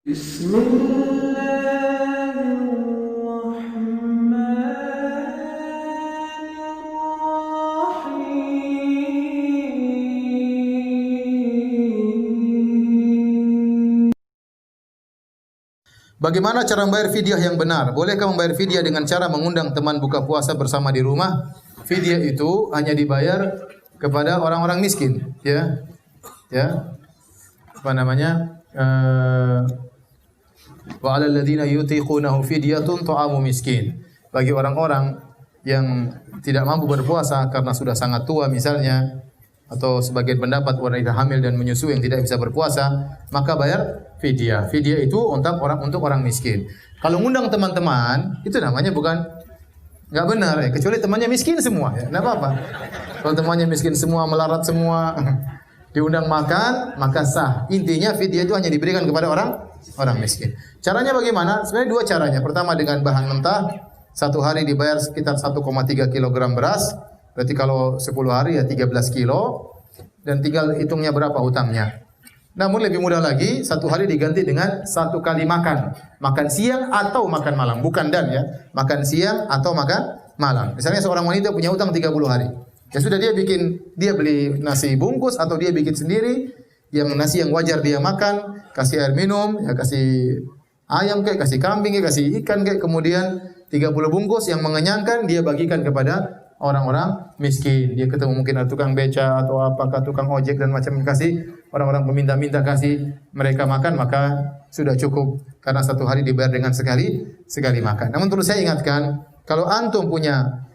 Bagaimana cara membayar fidyah yang benar? Bolehkah membayar fidyah dengan cara mengundang teman buka puasa bersama di rumah? Fidyah itu hanya dibayar kepada orang-orang miskin, ya. Ya. Apa namanya? Wa 'alal ladzina yutiqunahu fidyatun ta'amu miskin. Bagi orang-orang yang tidak mampu berpuasa karena sudah sangat tua misalnya, atau sebagian pendapat wanita hamil dan menyusui yang tidak bisa berpuasa, maka bayar fidyah. Fidyah itu untuk orang miskin. Kalau ngundang teman-teman, itu namanya enggak benar ya, kecuali temannya miskin semua ya, enggak apa-apa. Kalau temannya miskin semua, melarat semua, diundang makan, maka sah. Intinya fidyah itu hanya diberikan kepada orang miskin. Caranya bagaimana? Sebenarnya dua caranya. Pertama dengan bahan mentah, satu hari dibayar sekitar 1,3 kilogram beras. Berarti kalau 10 hari ya 13 kilo. Dan tinggal hitungnya berapa hutangnya. Namun lebih mudah lagi, satu hari diganti dengan satu kali makan. Makan siang atau makan malam. Bukan dan ya. Makan siang atau makan malam. Misalnya seorang wanita punya hutang 30 hari. Ya sudah dia beli nasi bungkus atau dia bikin sendiri. Yang nasi yang wajar dia makan. Kasih air minum, ya kasih ayam kayak, kasih kambing kayak, kasih ikan kayak. Kemudian 30 bungkus yang mengenyangkan dia bagikan kepada orang-orang miskin. Dia ketemu mungkin ada tukang beca atau apakah tukang ojek dan macam, kasih orang-orang peminta-minta, kasih mereka makan, maka sudah cukup karena satu hari dibayar dengan sekali makan. Namun perlu saya ingatkan, kalau antum punya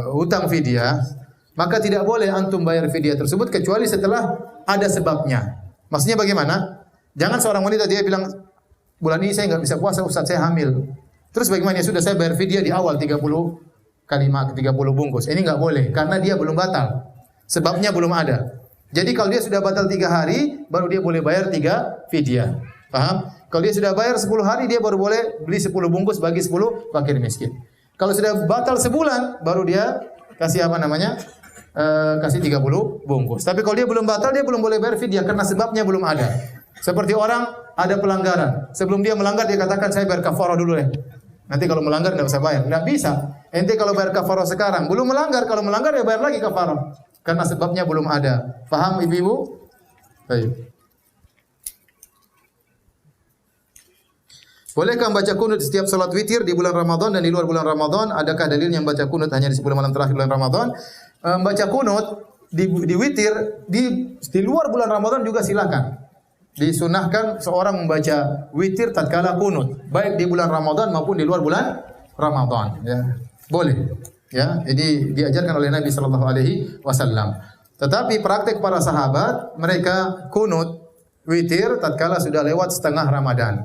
hutang fidyah, maka tidak boleh antum bayar fidyah tersebut kecuali setelah ada sebabnya. Maksudnya bagaimana? Jangan seorang wanita dia bilang, bulan ini saya nggak bisa puasa, Ustaz saya hamil. Terus bagaimana? Ya sudah, saya bayar fidyah di awal 30 bungkus. Ini enggak boleh karena dia belum batal. Sebabnya belum ada. Jadi kalau dia sudah batal 3 hari, baru dia boleh bayar 3 fidyah. Paham? Kalau dia sudah bayar 10 hari, dia baru boleh beli 10 bungkus bagi 10 fakir miskin. Kalau sudah batal sebulan, baru dia kasih apa namanya? Kasih 30 bungkus. Tapi kalau dia belum batal, dia belum boleh bayar fidyah karena sebabnya belum ada. Seperti orang ada pelanggaran. Sebelum dia melanggar, dia katakan saya bayar kafarah dulu ya. Nanti kalau melanggar enggak usah bayar. Enggak bisa. Ente kalau bayar kafarah sekarang, belum melanggar. Kalau melanggar ya bayar lagi kafarah. Karena sebabnya belum ada. Paham ibu-ibu? Baik. Bolehkah membaca kunut setiap salat witir di bulan Ramadan dan di luar bulan Ramadan? Adakah dalil yang membaca kunut hanya di 10 malam terakhir bulan Ramadan? Membaca kunut di witir di luar bulan Ramadan juga silakan. Disunahkan seorang membaca witir tatkala kunut, baik di bulan Ramadan maupun di luar bulan Ramadan, ya. Boleh, ya. Jadi diajarkan oleh Nabi sallallahu alaihi wasallam. Tetapi praktek para sahabat, mereka kunut witir tatkala sudah lewat setengah Ramadan.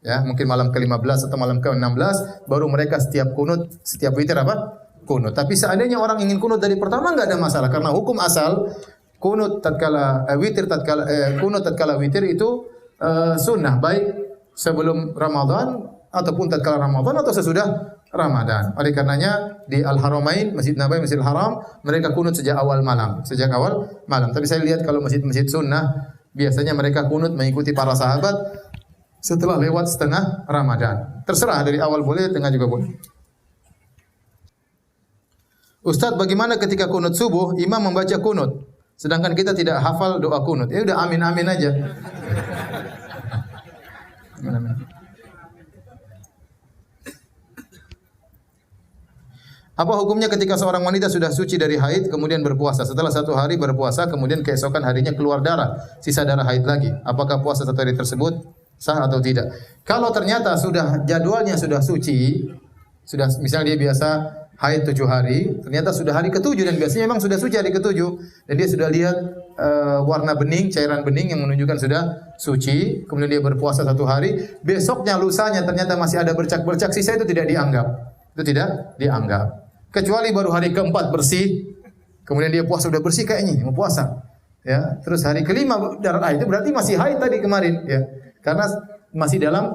Ya, mungkin malam ke-15 atau malam ke-16 baru mereka setiap witir apa? Kunut. Tapi seandainya orang ingin kunut dari pertama enggak ada masalah karena hukum asal kunut tatkala witir itu sunnah, baik sebelum Ramadan ataupun tatkala Ramadan atau sesudah Ramadan. Oleh karenanya di Al-Haramain, Masjid Nabawi, Masjidil Haram, mereka kunut sejak awal malam. Tapi saya lihat kalau masjid-masjid sunnah biasanya mereka kunut mengikuti para sahabat setelah lewat setengah Ramadan. Terserah dari awal boleh, tengah juga boleh. Ustaz, bagaimana ketika kunut subuh imam membaca kunut sedangkan kita tidak hafal doa kunut? Ya udah amin-amin aja. Amin. Apa hukumnya ketika seorang wanita sudah suci dari haid kemudian berpuasa, setelah 1 hari berpuasa kemudian keesokan harinya keluar darah, sisa darah haid lagi? Apakah puasa 1 hari tersebut sah atau tidak? Kalau ternyata sudah jadwalnya sudah suci, sudah misalnya dia biasa haid 7 hari, ternyata sudah hari ke-7 dan biasanya memang sudah suci hari ke-7 dan dia sudah lihat warna bening, cairan bening yang menunjukkan sudah suci, kemudian dia berpuasa 1 hari, besoknya lusanya ternyata masih ada bercak-bercak sisa, itu tidak dianggap. Itu tidak dianggap. Kecuali baru hari ke-4 bersih, kemudian dia puasa sudah bersih kayaknya mau puasa. Ya, terus hari ke-5 darah haid itu berarti masih haid tadi kemarin ya. Karena masih dalam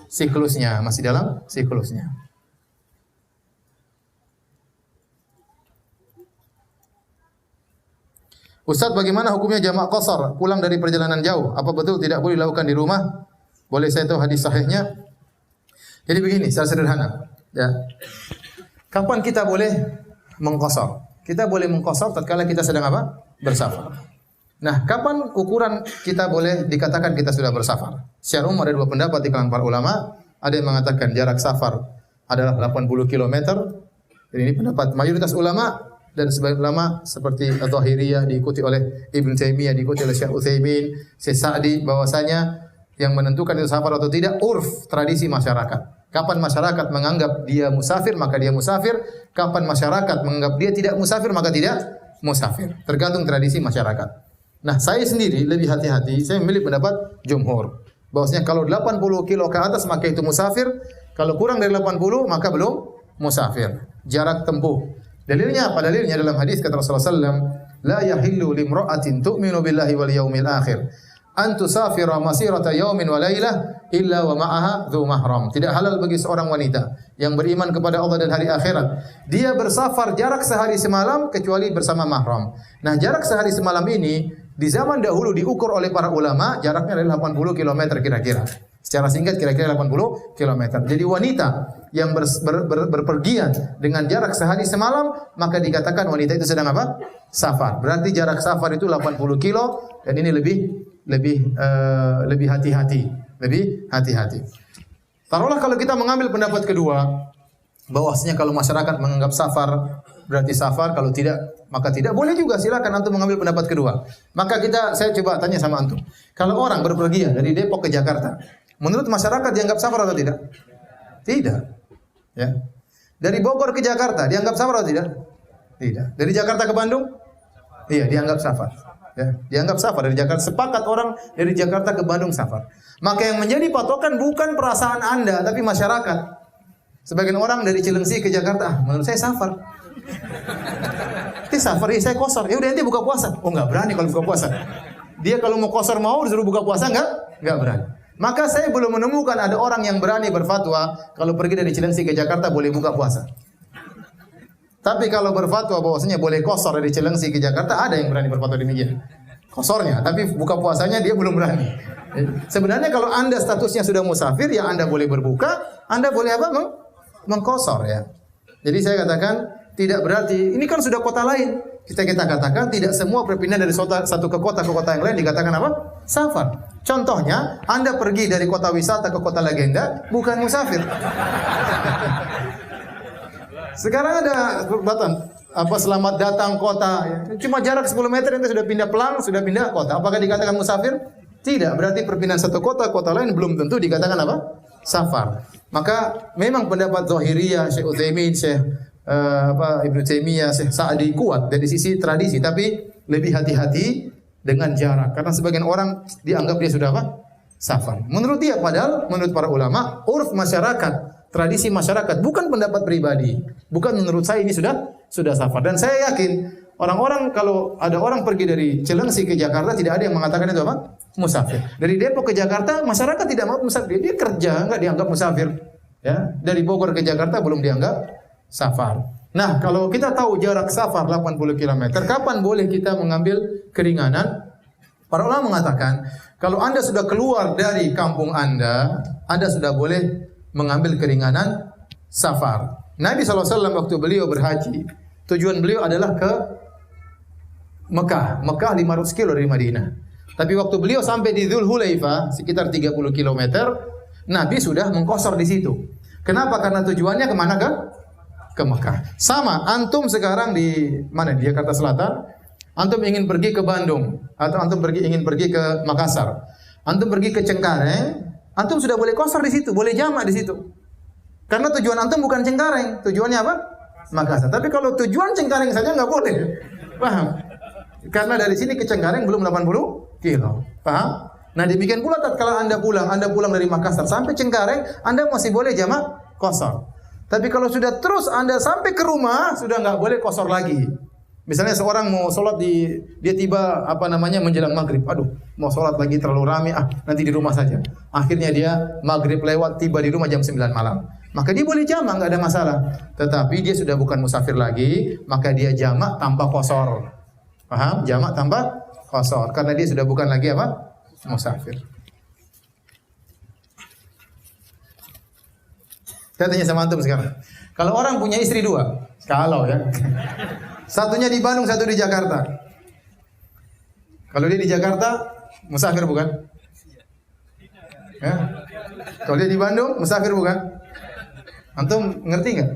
siklusnya, masih dalam siklusnya. Ustaz, bagaimana hukumnya jamak qasar pulang dari perjalanan jauh? Apa betul tidak boleh dilakukan di rumah? Boleh saya tahu hadis sahihnya? Jadi begini, secara sederhana, ya. Kapan kita boleh mengqasar? Kita boleh mengqasar tatkala kita sedang apa? Bersafar. Nah, kapan ukuran kita boleh dikatakan kita sudah bersafar? Secara umum ada dua pendapat di kalangan para ulama. Ada yang mengatakan jarak safar adalah 80 km. Dan ini pendapat mayoritas ulama. Dan sebagian ulama seperti Al-Zahiriyah diikuti oleh Ibn Taimiyah, diikuti oleh Syekh Utsaimin, Syekh Sa'di, bahwasanya yang menentukan itu safar atau tidak urf, tradisi masyarakat. Kapan masyarakat menganggap dia musafir maka dia musafir, kapan masyarakat menganggap dia tidak musafir maka tidak musafir. Tergantung tradisi masyarakat. Nah, saya sendiri lebih hati-hati, saya memilih pendapat jumhur. Bahwasanya kalau 80 kilo ke atas maka itu musafir, kalau kurang dari 80 maka belum musafir. Jarak tempuh. Dalilnya apa? Dalilnya dalam hadis kata Rasulullah SAW, la yahillu limra'atin tu'minu billahi wal yawmil akhir an tusafira masirata yawmin wa laylah illa wa ma'aha dhu mahram. Tidak halal bagi seorang wanita yang beriman kepada Allah dan hari akhirat dia bersafar jarak sehari semalam kecuali bersama mahram. Nah, jarak sehari semalam ini di zaman dahulu diukur oleh para ulama jaraknya adalah 80 km kira-kira. Secara singkat kira-kira 80 km. Jadi wanita yang berpergian dengan jarak sehari semalam maka dikatakan wanita itu sedang apa? Safar. Berarti jarak safar itu 80 kilo dan ini lebih hati-hati. Lebih hati-hati. Taruhlah kalau kita mengambil pendapat kedua bahwasanya kalau masyarakat menganggap safar berarti safar, kalau tidak maka tidak. Boleh juga, silakan antum mengambil pendapat kedua. Maka saya coba tanya sama antum. Kalau orang berpergian dari Depok ke Jakarta, menurut masyarakat dianggap safar atau tidak? Tidak. Ya. Dari Bogor ke Jakarta dianggap safar atau tidak? Tidak. Dari Jakarta ke Bandung? Iya, dianggap safar. Ya, dianggap safar dari Jakarta. Sepakat orang dari Jakarta ke Bandung safar. Maka yang menjadi patokan bukan perasaan Anda, tapi masyarakat. Sebagian orang dari Cilengsi ke Jakarta, menurut saya safar. Ini safar, saya kosor. Ya udah nanti buka puasa. Oh, enggak berani kalau buka puasa. Dia kalau mau kosor mau disuruh buka puasa enggak berani. Maka saya belum menemukan ada orang yang berani berfatwa kalau pergi dari Cilengsi ke Jakarta boleh buka puasa. Tapi kalau berfatwa bahwasanya boleh kosor dari Cilengsi ke Jakarta, ada yang berani berfatwa demikian. Kosornya, tapi buka puasanya dia belum berani. Sebenarnya kalau Anda statusnya sudah musafir, ya Anda boleh berbuka, Anda boleh apa? Mengkosor ya. Jadi saya katakan tidak berarti ini kan sudah kota lain. Kita katakan tidak semua perpindahan dari satu ke kota yang lain dikatakan apa? Safar. Contohnya, Anda pergi dari kota wisata ke kota legenda, bukan musafir. Sekarang ada perbatasan selamat datang kota, cuma jarak 10 meter Anda sudah pindah pelang, sudah pindah kota. Apakah dikatakan musafir? Tidak. Berarti perpindahan satu kota lain belum tentu dikatakan apa? Safar. Maka memang pendapat Zahiriyah, Syekh Utsaimin, Syekh Ibnu Taimiyah, Syekh Sa'di kuat dari sisi tradisi, tapi lebih hati-hati dengan jarak karena sebagian orang dianggap dia sudah apa? Safar. Menurut dia, padahal menurut para ulama, urf masyarakat, tradisi masyarakat, bukan pendapat pribadi. Bukan menurut saya ini sudah safar. Dan saya yakin orang-orang kalau ada orang pergi dari Cilengsi ke Jakarta tidak ada yang mengatakan itu apa? Musafir. Dari Depok ke Jakarta masyarakat tidak mau musafir. Dia kerja enggak dianggap musafir. Ya, dari Bogor ke Jakarta belum dianggap safar. Nah, kalau kita tahu jarak safar 80 km, kapan boleh kita mengambil keringanan? Para ulama mengatakan, kalau Anda sudah keluar dari kampung Anda sudah boleh mengambil keringanan safar. Nabi SAW waktu beliau berhaji, tujuan beliau adalah ke Mekah 500 kilo dari Madinah. Tapi waktu beliau sampai di Dzulhulaifah, sekitar 30 km, Nabi sudah mengkosor di situ. Kenapa? Karena tujuannya kemana kan? Ke Mekah. Sama, antum sekarang di mana? Di Jakarta Selatan. Antum ingin pergi ke Bandung atau antum ingin pergi ke Makassar. Antum pergi ke Cengkareng, antum sudah boleh kosor di situ, boleh jamak di situ. Karena tujuan antum bukan Cengkareng, tujuannya apa? Makassar. Tapi kalau tujuan Cengkareng saja nggak boleh. Paham? Karena dari sini ke Cengkareng belum 80 kilo. Paham? Nah, demikian pula tatkala Anda pulang dari Makassar sampai Cengkareng, Anda masih boleh jamak kosor. Tapi kalau sudah terus Anda sampai ke rumah, sudah nggak boleh kosor lagi. Misalnya seorang mau sholat dia tiba menjelang maghrib. Aduh, mau sholat lagi terlalu ramai, nanti di rumah saja. Akhirnya dia maghrib lewat, tiba di rumah jam 9 malam. Maka dia boleh jamak, nggak ada masalah. Tetapi dia sudah bukan musafir lagi, maka dia jamak tanpa kosor. Paham? Jamak tanpa qasar karena dia sudah bukan lagi apa? Musafir. Saya tanya sama antum sekarang. Kalau orang punya istri dua, kalau ya, satunya di Bandung, satu di Jakarta. Kalau dia di Jakarta, musafir bukan? Ya? Kalau dia di Bandung, musafir bukan? Antum ngerti nggak?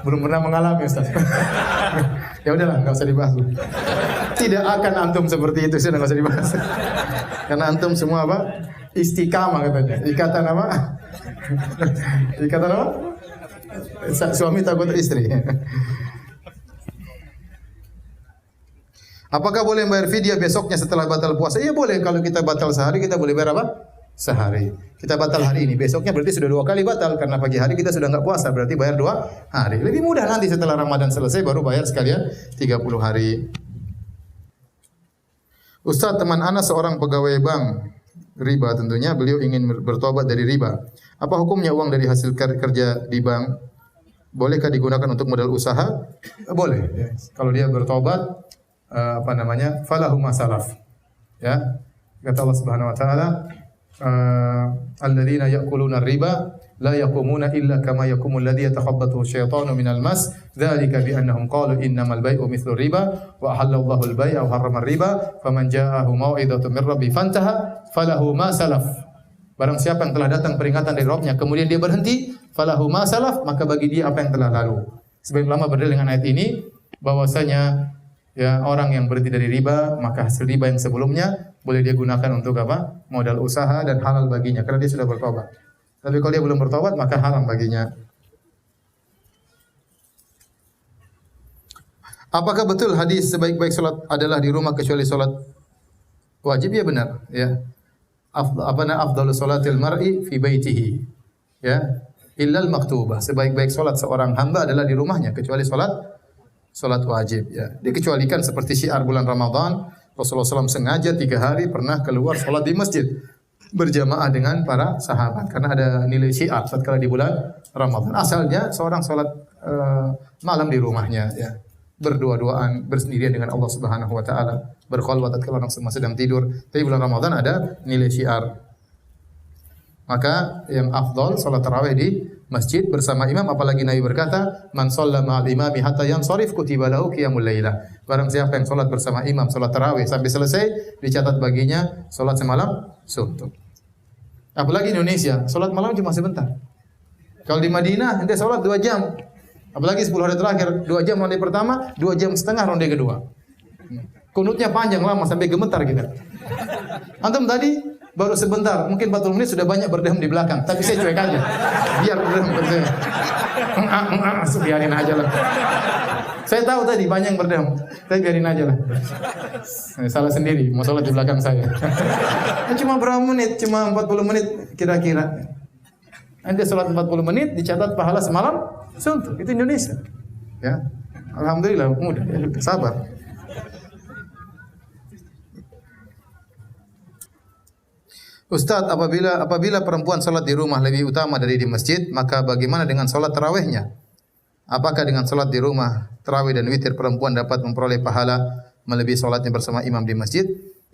Belum pernah mengalami, Ustaz. Ya udahlah, nggak usah dibahas. Tidak akan antum seperti itu, sudah nggak usah dibahas. Karena antum semua apa? Istiqamah katanya. Ikatan apa? Ikatan apa? Suami takut istri. Apakah boleh bayar fidyah besoknya setelah batal puasa? Iya boleh. Kalau kita batal sehari, kita boleh bayar apa? Sehari. Kita batal hari ini, besoknya berarti sudah 2 kali batal karena pagi hari kita sudah nggak puasa, berarti bayar 2 hari. Lebih mudah nanti setelah Ramadan selesai baru bayar sekalian 30 hari. Ustaz, teman ana seorang pegawai bank riba tentunya, beliau ingin bertobat dari riba. Apa hukumnya uang dari hasil kerja di bank? Bolehkah digunakan untuk modal usaha? Boleh. Ya. Kalau dia bertobat, falahu ma salaf. Ya. Kata Allah Subhanahu wa taala, alladzina ya'kuluna riba la yaqumuna illa kama yaqumul ladzi yatakhabbathu syaitanu minal mas dzalika bi annahum qalu innamal bai'u mithlu riba wa ahallallahu al-bai'a wa harrama ar-riba faman ja'ahu mau'izatun min rabbi fantaha falahu ma salaf. Barang siapa yang telah datang peringatan dari Rabbnya kemudian dia berhenti, falahu ma salaf, maka bagi dia apa yang telah lalu. Sebagian ulama berdalil dengan ayat ini bahwasanya ya orang yang berhenti dari riba, maka hasil riba yang sebelumnya boleh dia gunakan untuk apa? Modal usaha dan halal baginya karena dia sudah bertobat. Tapi kalau dia belum bertobat maka haram baginya. Apakah betul hadis sebaik-baik salat adalah di rumah kecuali salat wajib? Ya benar, ya. Afdalu salatil mar'i fi baitihi. Ya. Illal maktubah. Sebaik-baik salat seorang hamba adalah di rumahnya kecuali salat wajib, ya. Dikecualikan seperti syiar bulan Ramadan, Rasulullah SAW sengaja 3 hari pernah keluar salat di masjid berjamaah dengan para sahabat karena ada nilai syiar tatkala di bulan Ramadan. Asalnya seorang salat malam di rumahnya, ya. Berdua-duaan bersendirian dengan Allah Subhanahu wa taala, berkhalwat tatkala orang semua sedang tidur. Tapi bulan Ramadan ada nilai syiar. Maka yang afdal salat tarawih di masjid bersama imam, apalagi Nabi berkata, "Man shalla ma'al imami hatta yansharif kutiba lahu qiyamul lailah." Barang siapa yang salat bersama imam salat tarawih sampai selesai, dicatat baginya salat semalam suntuk. Apalagi Indonesia, salat malam cuma sebentar. Kalau di Madinah ente salat 2 jam. Apalagi 10 hari terakhir, 2 jam ronde pertama, 2 jam setengah ronde kedua. Kunutnya panjang lama sampai gemetar kita. Antum tadi baru sebentar, mungkin 40 menit sudah banyak berdeham di belakang, tapi saya cuek aja. Biar berdeham. Biarin aja lah. Saya tahu tadi banyak yang berdeham, tapi biarin aja lah. Salah sendiri, mau sholat di belakang saya. Cuma berapa menit? Cuma 40 menit kira-kira. Anda sholat 40 menit, dicatat pahala semalam suntuk. Itu Indonesia. Ya. Alhamdulillah, mudah. Ya, sabar. Ustaz, apabila perempuan salat di rumah lebih utama dari di masjid, maka bagaimana dengan salat tarawihnya? Apakah dengan salat di rumah, tarawih dan witir perempuan dapat memperoleh pahala melebihi salatnya bersama imam di masjid?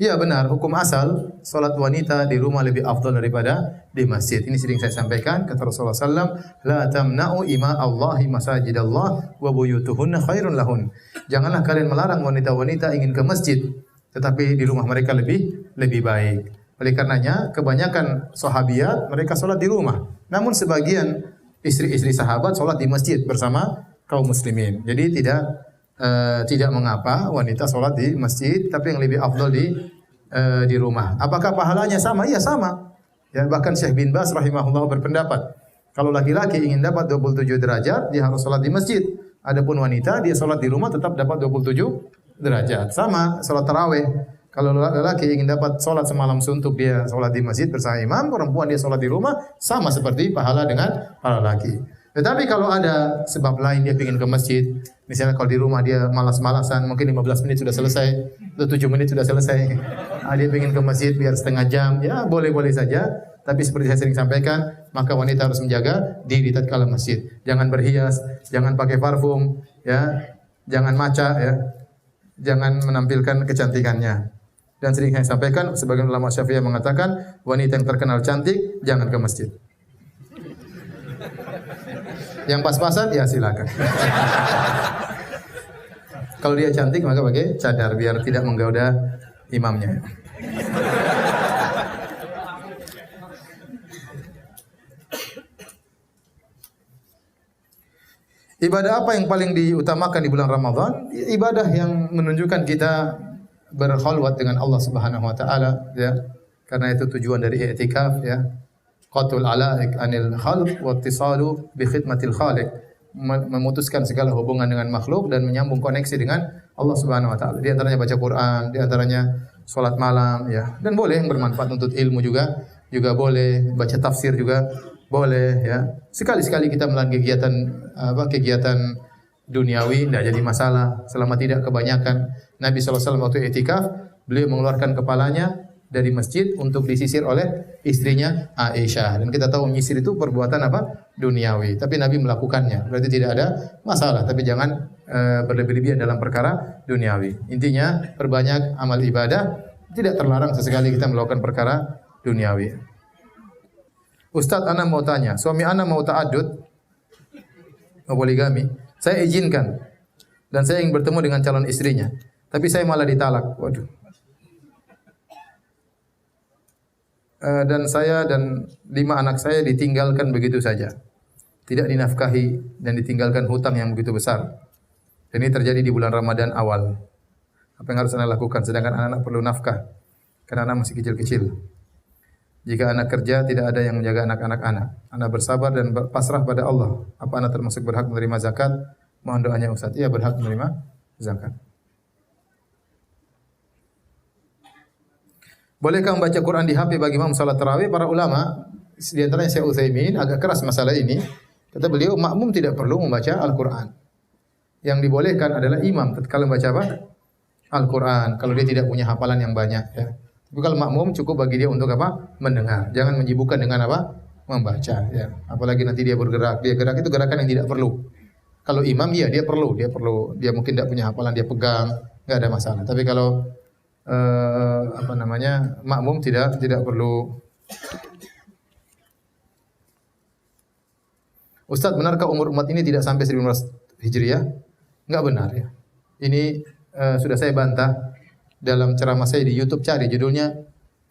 Ya benar, hukum asal salat wanita di rumah lebih afdal daripada di masjid. Ini sering saya sampaikan, kata Rasulullah SAW, la tamna'u ima Allahi masajidallah wa buyutuhunna khairun lahun. Janganlah kalian melarang wanita-wanita ingin ke masjid, tetapi di rumah mereka lebih baik. Oleh karenanya, kebanyakan sahabiat mereka salat di rumah. Namun sebagian istri-istri sahabat salat di masjid bersama kaum muslimin. Jadi tidak mengapa wanita salat di masjid, tapi yang lebih afdal di rumah. Apakah pahalanya sama? Iya sama. Ya, bahkan Syekh bin Baz rahimahullah berpendapat, kalau laki-laki ingin dapat 27 derajat, dia harus salat di masjid. Adapun wanita, dia salat di rumah tetap dapat 27 derajat. Sama salat tarawih. Kalau laki ingin dapat salat semalam suntuk, dia salat di masjid bersama imam, perempuan dia salat di rumah, sama seperti pahala dengan para laki. Tetapi kalau ada sebab lain dia ingin ke masjid, misalnya kalau di rumah dia malas-malasan, mungkin 15 menit sudah selesai, atau 7 menit sudah selesai, dia ingin ke masjid biar setengah jam, ya boleh-boleh saja. Tapi seperti saya sering sampaikan, maka wanita harus menjaga diri tatkala masjid. Jangan berhias, jangan pakai parfum, ya. jangan maca ya. Jangan menampilkan kecantikannya. Dan sering saya sampaikan, sebagian ulama Syafi'iyah mengatakan, wanita yang terkenal cantik jangan ke masjid. Yang pas-pasan ya silakan. Kalau dia cantik maka pakai cadar biar tidak menggoda imamnya. Ibadah apa yang paling diutamakan di bulan Ramadan? Ibadah yang menunjukkan kita berkhalwat dengan Allah Subhanahu wa taala ya. Karena itu tujuan dari i'tikaf ya. Qatul alaik anil khalq wa ittisalu bi khidmatil khaliq. Memutuskan segala hubungan dengan makhluk dan menyambung koneksi dengan Allah Subhanahu wa taala. Di antaranya baca Quran, di antaranya salat malam ya. Dan boleh yang bermanfaat untuk ilmu juga boleh, baca tafsir juga boleh ya. Sekali-sekali kita melakukan kegiatan duniawi tidak jadi masalah selama tidak kebanyakan. Nabi SAW waktu i'tikaf, beliau mengeluarkan kepalanya dari masjid untuk disisir oleh istrinya Aisyah. Dan kita tahu menyisir itu perbuatan apa? Duniawi. Tapi Nabi melakukannya. Berarti tidak ada masalah. Tapi jangan berlebih-lebihan dalam perkara duniawi. Intinya perbanyak amal ibadah. Tidak terlarang sesekali kita melakukan perkara duniawi. Ustadz, ana mau tanya, suami ana mau ta'addud, mau poligami, saya izinkan dan saya ingin bertemu dengan calon istrinya, tapi saya malah ditalak. Waduh. Dan saya dan 5 anak saya ditinggalkan begitu saja, tidak dinafkahi dan ditinggalkan hutang yang begitu besar. Dan ini terjadi di bulan Ramadan awal. Apa yang harus anda lakukan? Sedangkan anak-anak perlu nafkah karena anak masih kecil-kecil. Jika anak kerja, tidak ada yang menjaga anak-anak anak. Anak bersabar dan pasrah pada Allah. Apa anak termasuk berhak menerima zakat? Mohon doanya Ustaz. Ia berhak menerima zakat. Bolehkah membaca Quran di HP bagi imam salat tarawih? Para ulama, di antaranya Syekh Utsaimin, agak keras masalah ini. Kata beliau, makmum tidak perlu membaca Al-Quran. Yang dibolehkan adalah imam tatkala membaca apa? Al-Quran. Kalau dia tidak punya hafalan yang banyak ya. Tapi kalau makmum cukup bagi dia untuk apa? Mendengar. Jangan menyibukkan dengan apa? Membaca. Ya. Apalagi nanti dia bergerak. Dia gerak itu gerakan yang tidak perlu. Kalau imam, iya dia perlu. Dia mungkin tidak punya hafalan, dia pegang, nggak ada masalah. Tapi kalau makmum tidak perlu. Ustaz, benarkah umur umat ini tidak sampai 1500 Hijriah? Enggak benar ya. Ini sudah saya bantah. Dalam ceramah saya di YouTube, cari judulnya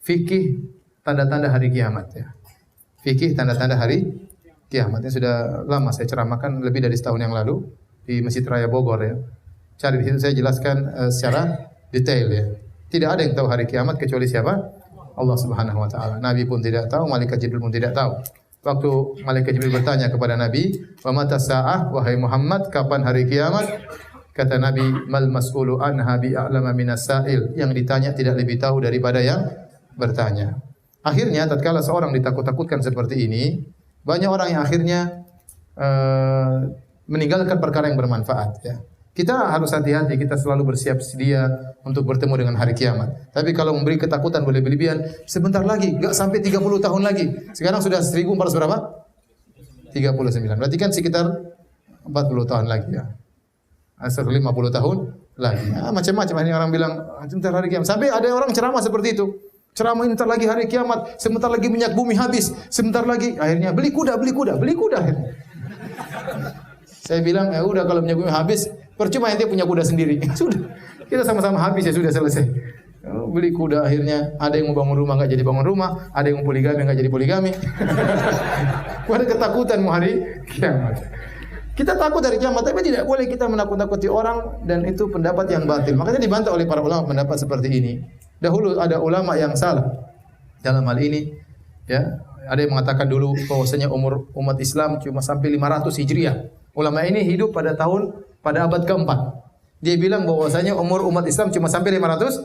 Fikih Tanda-Tanda Hari Kiamat ya. Fikih Tanda-Tanda Hari Kiamat. Ini sudah lama saya ceramahkan, lebih dari setahun yang lalu di Masjid Raya Bogor ya. Cari di situ saya jelaskan secara detail ya. Tidak ada yang tahu hari kiamat kecuali siapa? Allah Subhanahu wa taala. Nabi pun tidak tahu, malaikat Jibril pun tidak tahu. Waktu malaikat Jibril bertanya kepada Nabi, "Wa mata sa'ah wahai Muhammad, kapan hari kiamat?" Kata Nabi, mal mas'ulu anha bi'a'lama minas sa'il. Yang ditanya tidak lebih tahu daripada yang bertanya. Akhirnya tatkala seorang ditakut-takutkan seperti ini, banyak orang yang akhirnya meninggalkan perkara yang bermanfaat ya. Kita harus hati-hati, kita selalu bersiap sedia untuk bertemu dengan hari kiamat. Tapi kalau memberi ketakutan berlebih-lebihan, sebentar lagi, enggak sampai 30 tahun lagi. Sekarang sudah 1400 berapa? 39. Berarti kan sekitar 40 tahun lagi ya. Asal 50 tahun lagi. Macam-macam ini orang bilang sebentar hari kiamat. Sampai ada orang ceramah seperti itu. Ceramah sebentar lagi hari kiamat, sebentar lagi minyak bumi habis, sebentar lagi akhirnya beli kuda akhirnya. Saya bilang ya udah kalau minyak bumi habis, percuma ente punya kuda sendiri. Sudah. Kita sama-sama habis ya sudah selesai. Beli kuda akhirnya ada yang mau bangun rumah enggak jadi bangun rumah, ada yang mau poligami enggak jadi poligami. Ada ketakutan mau hari kiamat. Kita takut dari kiamat, tapi tidak boleh kita menakut-nakuti orang dan itu pendapat yang batil. Makanya dibantah oleh para ulama pendapat seperti ini. Dahulu ada ulama yang salah dalam hal ini. Ya, ada yang mengatakan dulu bahwasanya umur umat Islam cuma sampai 500 Hijriah. Ulama ini hidup pada abad keempat. Dia bilang bahwasanya umur umat Islam cuma sampai 500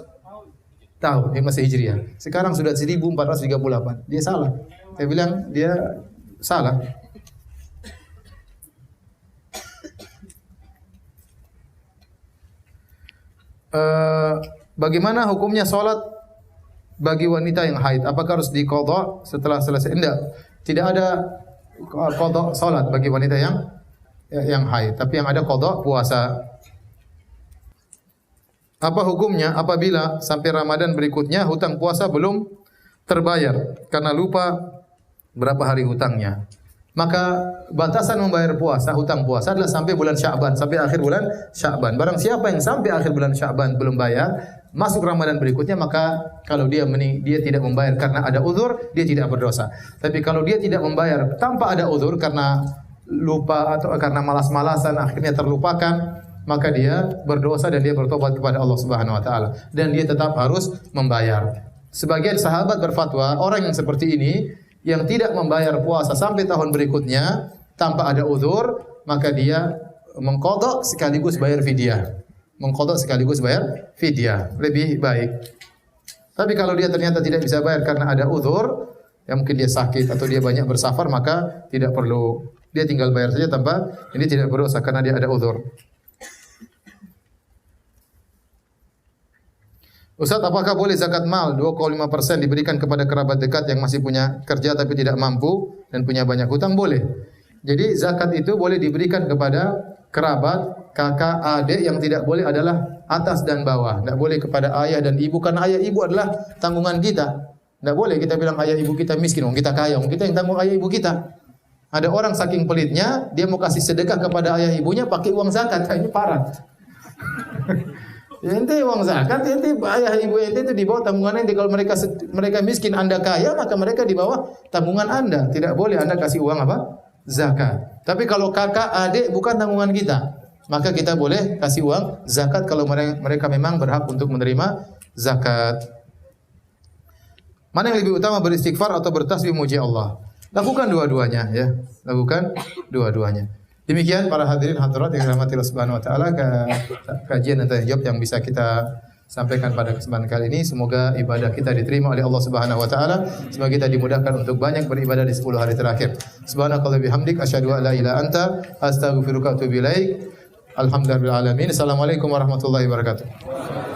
tahun, masih Hijriah. Sekarang sudah 1438. Dia salah. Saya bilang dia salah. Bagaimana hukumnya sholat bagi wanita yang haid? Apakah harus diqadha setelah selesai? Tidak ada qadha sholat bagi wanita yang haid. Tapi yang ada qadha puasa. Apa hukumnya apabila sampai Ramadan berikutnya hutang puasa belum terbayar karena lupa berapa hari hutangnya? Maka batasan membayar puasa, hutang puasa adalah sampai bulan Sya'ban, sampai akhir bulan Sya'ban. Barang siapa yang sampai akhir bulan Sya'ban belum bayar, masuk Ramadan berikutnya, maka kalau dia tidak membayar karena ada uzur, dia tidak berdosa. Tapi kalau dia tidak membayar tanpa ada uzur karena lupa atau karena malas-malasan akhirnya terlupakan, maka dia berdosa dan dia bertobat kepada Allah Subhanahu wa taala dan dia tetap harus membayar. Sebagian sahabat berfatwa, orang yang seperti ini yang tidak membayar puasa sampai tahun berikutnya tanpa ada uzur, maka dia mengqadha sekaligus bayar fidyah. Mengqadha sekaligus bayar fidyah, lebih baik. Tapi kalau dia ternyata tidak bisa bayar karena ada uzur, ya mungkin dia sakit atau dia banyak bersafar, maka tidak perlu, dia tinggal bayar saja tanpa, ini tidak berdosa karena dia ada uzur. Ustaz, apakah boleh zakat mal 2,5% diberikan kepada kerabat dekat yang masih punya kerja tapi tidak mampu dan punya banyak hutang? Boleh. Jadi zakat itu boleh diberikan kepada kerabat, kakak, adik. Yang tidak boleh adalah atas dan bawah. Tidak boleh kepada ayah dan ibu, karena ayah ibu adalah tanggungan kita. Tidak boleh kita bilang ayah ibu kita miskin, kita kaya, kita yang tanggung ayah ibu kita. Ada orang saking pelitnya, dia mau kasih sedekah kepada ayah ibunya pakai uang zakat. Ini parah. Ente uang zakat, ente ayah ibu ente itu di bawah tanggungan ente. Kalau mereka miskin, Anda kaya, maka mereka di bawah tanggungan Anda. Tidak boleh Anda kasih uang apa? Zakat. Tapi kalau kakak, adik bukan tanggungan kita, maka kita boleh kasih uang zakat kalau mereka memang berhak untuk menerima zakat. Mana yang lebih utama, beristighfar atau bertasbih memuji Allah? Lakukan dua-duanya ya. Lakukan dua-duanya. Demikian para hadirin hadirat yang dirahmati Allah Subhanahu wa taala, kajian dan tanya jawab yang bisa kita sampaikan pada kesempatan kali ini. Semoga ibadah kita diterima oleh Allah Subhanahu wa taala. Semoga kita dimudahkan untuk banyak beribadah di 10 hari terakhir. Subhanakallah bihamdik asyhadu an la ilaha anta astaghfiruka wa atubu ilaik. Alhamdulillahirabbil alamin. Assalamualaikum warahmatullahi wabarakatuh.